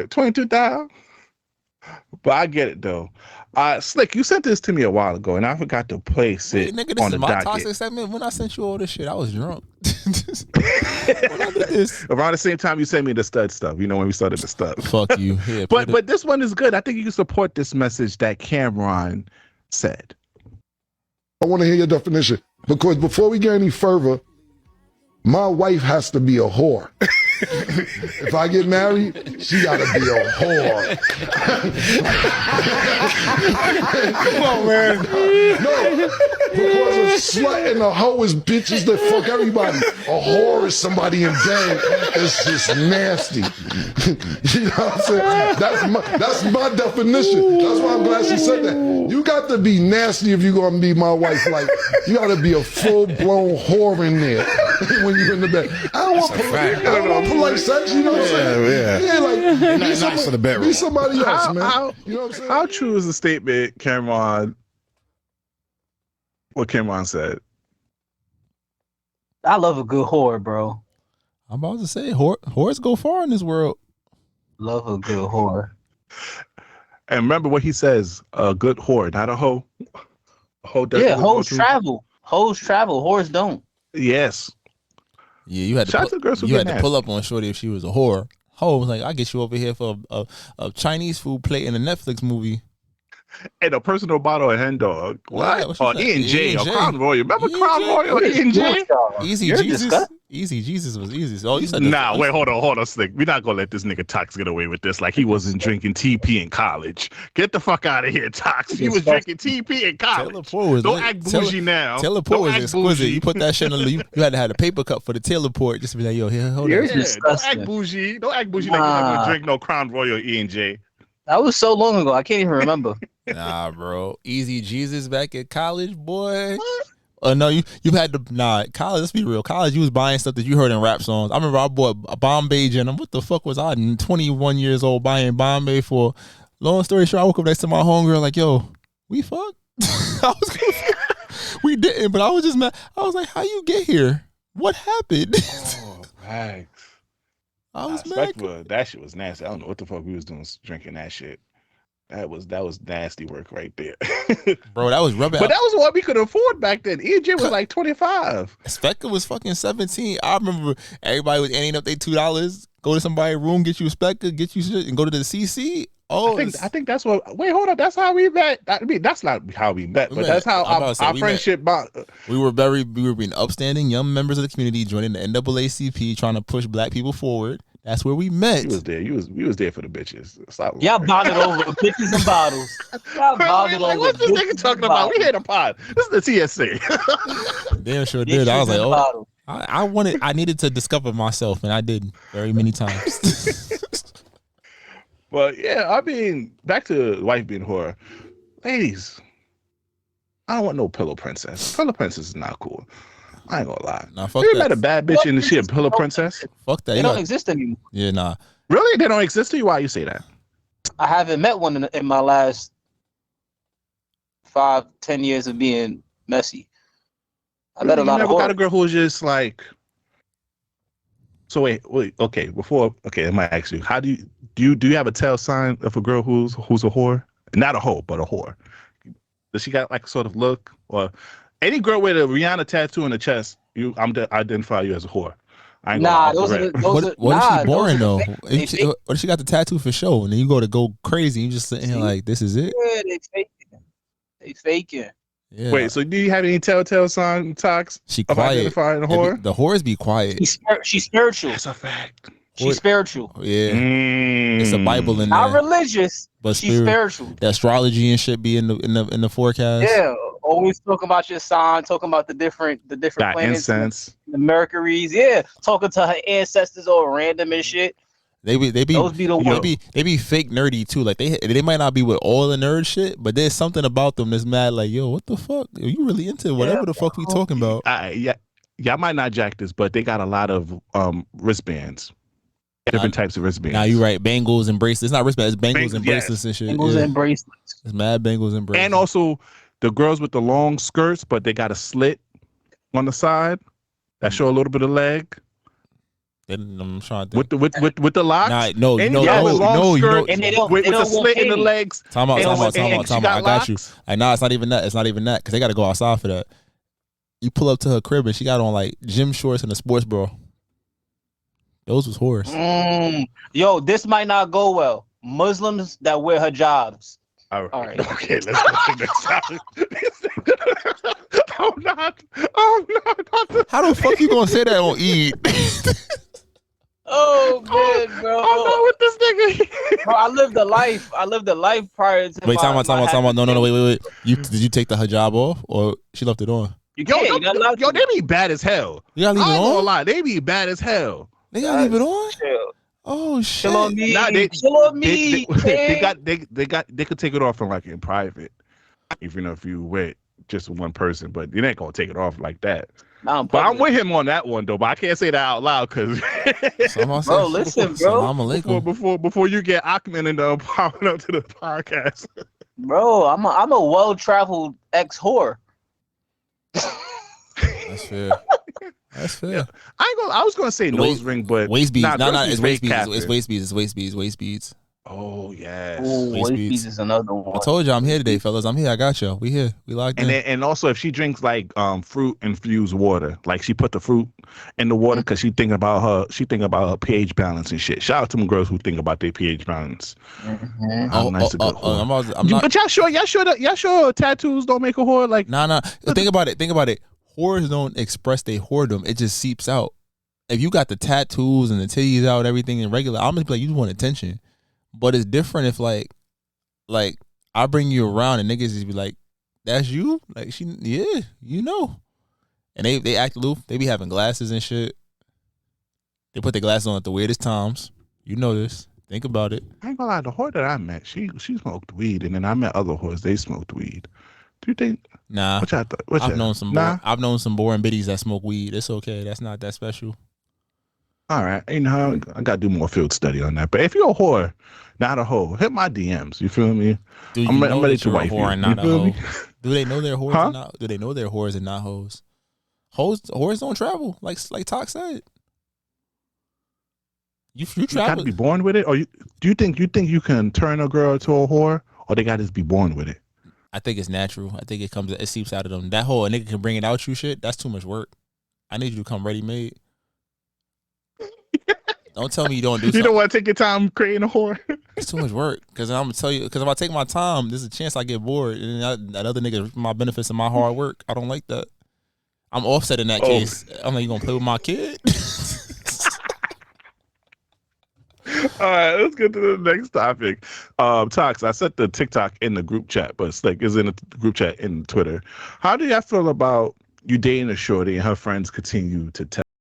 man. 22,000. But I get it though. Slick, you sent this to me a while ago, and I forgot to place it nigga, this on is the my docket. toxic segment. When I sent you all this shit, I was drunk. When I did this. Around the same time you sent me the stud stuff. You know when we started the stuff. Fuck you. Yeah, but this one is good. I think you can support this message that Cameron said. I want to hear your definition because before we get any further, my wife has to be a whore. If I get married, she gotta be a whore. Come on, man. No, because a slut and a hoe is bitches that fuck everybody. A whore is somebody in bed. It's just nasty. You know what I'm saying? That's my definition. That's why I'm glad she said that. You got to be nasty if you're gonna be my wife. Like, you gotta be a full-blown whore in there when you're in the bed. I don't want polite sex, you know what I'm saying? Yeah, like, Not nice for the bedroom. Be somebody else, man. You know what I'm saying? How true is the statement, Cameron? What Cameron said? I love a good whore, bro. I'm about to say, whores go far in this world. Love a good whore. And remember what he says: a good whore, not a hoe. A hoe doesn't. Yeah, hoes travel. Hoes travel. Whores don't. Yes. Yeah, you had to pull up on Shorty if she was a whore. Ho was like, I'll get you over here for a Chinese food plate in a Netflix movie. And a personal bottle of hen dog. What? Or E&J or Crown Royal. Remember Crown Royal or E&J? Easy Jesus. Easy Jesus was easy. So you said wait, hold on, Slick. We're not gonna let this nigga Tox get away with this. Like he wasn't drinking TP in college. Get the fuck out of here, Tox. He was drinking TP in college. Don't act bougie now. Taylor Port was exquisite. You put that shit on you had to have a paper cup for the Taylor Port just to be like, yo, here, hold on. Don't act bougie. Don't act bougie like you're not gonna drink no Crown Royal or E&J. That was so long ago. I can't even remember. Nah, bro. Easy Jesus back at college, boy. No, you had to college. Let's be real. College, you was buying stuff that you heard in rap songs. I remember I bought a Bombay gin. What the fuck was I? 21 years old buying Bombay for. Long story short, I woke up next to my homegirl like, yo, we fucked. We didn't, but I was just mad. I was like, how you get here? What happened? Oh, thanks. I was mad. That shit was nasty. I don't know what the fuck we was doing drinking that shit. That was nasty work right there. Bro, that was rubbing. But that was what we could afford back then. E&J was like 25. Spectre was fucking 17. I remember everybody was ending up their $2. Go to somebody's room, get you a Spectre, get you shit, and go to the CC. Oh, I think that's what. Wait, hold on. That's how we met. I mean, that's not how we met, but that's how our friendship bond. We were being upstanding young members of the community, joining the NAACP, trying to push black people forward. That's where we met. You was there. We was there for the bitches. Y'all bonded over bitches and bottles. Y'all bonded over. What's this nigga talking about? We hit a pod. This is the TSA. Damn sure did. I was like, oh, I needed to discover myself, and I did very many times. But yeah, I mean, back to wife being whore. Ladies, I don't want no pillow princess. Pillow princess is not cool. I ain't gonna lie. Nah, fuck you that. met a bad bitch and she a pillow princess? Fuck that. They don't exist anymore. Yeah, nah. Really? They don't exist to you? Why you say that? I haven't met one in my last 5-10 years of being messy. I met a lot of got a girl who was just like. So wait, okay. I might ask you, how do you have a tell sign of a girl who's a whore? Not a hoe, but a whore. Does she got like a sort of look, or any girl with a Rihanna tattoo on the chest? I'm identify you as a whore. I ain't what if she boring though? What if she got the tattoo for show, and then you go crazy? You just sitting here like, this is it? Yeah, they faking. Yeah. Wait, so do you have any telltale sign, Tox? She quiet. Identifying a whore? The whores be quiet. She's spiritual. That's a fact. She's spiritual. Yeah. It's a Bible in there. Not religious, but she's spiritual. The astrology and shit be in the forecast. Yeah. Always talking about your sign, talking about the different planets, incense, the Mercuries. Yeah, talking to her ancestors all random and shit. They be fake nerdy too. Like they might not be with all the nerd shit, but there's something about them that's mad. Like, yo, what the fuck? Are you really into whatever the fuck we talking about? Y'all might not jack this, but they got a lot of wristbands. Different types of wristbands. Now you're right. Bangles and bracelets. It's not wristbands. It's bangles and bracelets and shit. Bangles and bracelets. It's mad bangles and bracelets. And also the girls with the long skirts, but they got a slit on the side that show a little bit of leg. Then I'm trying to think. With the locks. Nah, no, you And know, yeah, with long no, you know. skirts, And they don't- with they the don't want slit in the panties. legs. Time out. and she I got got you. locks. Nah, it's not even that. It's not even that because they got to go outside for that. You pull up to her crib and she got on like gym shorts and a sports bra. Those was horse. Yo, this might not go well. Muslims that wear hijabs. All right. Okay, let's go to the next topic. I'm not. How the fuck you gonna say that on Eid? Oh man, bro. I'm not with this nigga. Bro, I lived a life prior to. Wait, time out. No, wait. Mm-hmm. Did you take the hijab off or she left it on? You Yo, can't. You not allowed to. they be bad as hell. You gotta leave I it ain't gonna on. lie, they be bad as hell. They gotta leave it on. Chill. Oh shit. Chill on me. Nah, Chill on me. They could take it off in private, even if you with just one person. But you ain't gonna take it off like that. Nah, But I'm with him on that one though. But I can't say that out loud because Bro, listen, bro. before you get Achman and popping up to the podcast. Bro, I'm a well-traveled ex-whore. That's fair. That's fair. Yeah. I was gonna say nose ring, but waist beads. nah, No, girls it's be waist fake beads. capping. It's waist beads. It's waist beads. Waist beads. Oh yes. Ooh, Waist waist beads. beads is another one. I told you I'm here today, fellas. I'm here. I got you. We here. We locked in. And also if she drinks like fruit infused water, like she put the fruit in the water because she thinking about her pH balance and shit. Shout out to them girls who think about their pH balance. Mm-hmm. How nice a good whore. I'm not. But y'all sure tattoos don't make a whore? Like Nah. Think about it. Whores don't express their whoredom. It just seeps out. If you got the tattoos and the titties out, everything in regular, I'm just like, you just want attention. But it's different if like I bring you around and niggas just be like, that's you? Like yeah, you know. And they act aloof. They be having glasses and shit. They put their glasses on at the weirdest times. You know this. Think about it. I ain't gonna lie, the whore that I met, she smoked weed, and then I met other whores, they smoked weed. Do you think? Nah. What y'all thought? I've known some boring biddies that smoke weed. It's okay. That's not that special. All right, you know, I gotta do more field study on that. But if you're a whore, not a hoe, hit my DMs. You feel me? I'm ready to wife you. And not a hoe? Do they know they're whores? Huh? And not, do they know they're whores and not hoes? Whores don't travel, like Talk said. You You travel. gotta be born with it, or do you think you can turn a girl to a whore, or they gotta just be born with it? I think it's natural. I think it seeps out of them. That whole a nigga can bring it out you shit. That's too much work. I need you to come ready made. Don't tell me you don't do something. You don't want to take your time creating a whore. It's too much work. Because I'm going to tell you, because if I take my time, there's a chance I get bored. And that other nigga reap my benefits of my hard work. I don't like that. I'm offset in that case. I'm like, you going to play with my kid? All right, let's get to the next topic. Tox, I sent the TikTok in the group chat, but Slick is in the group chat in Twitter. How do y'all feel about you dating a shorty and her friends continue to tell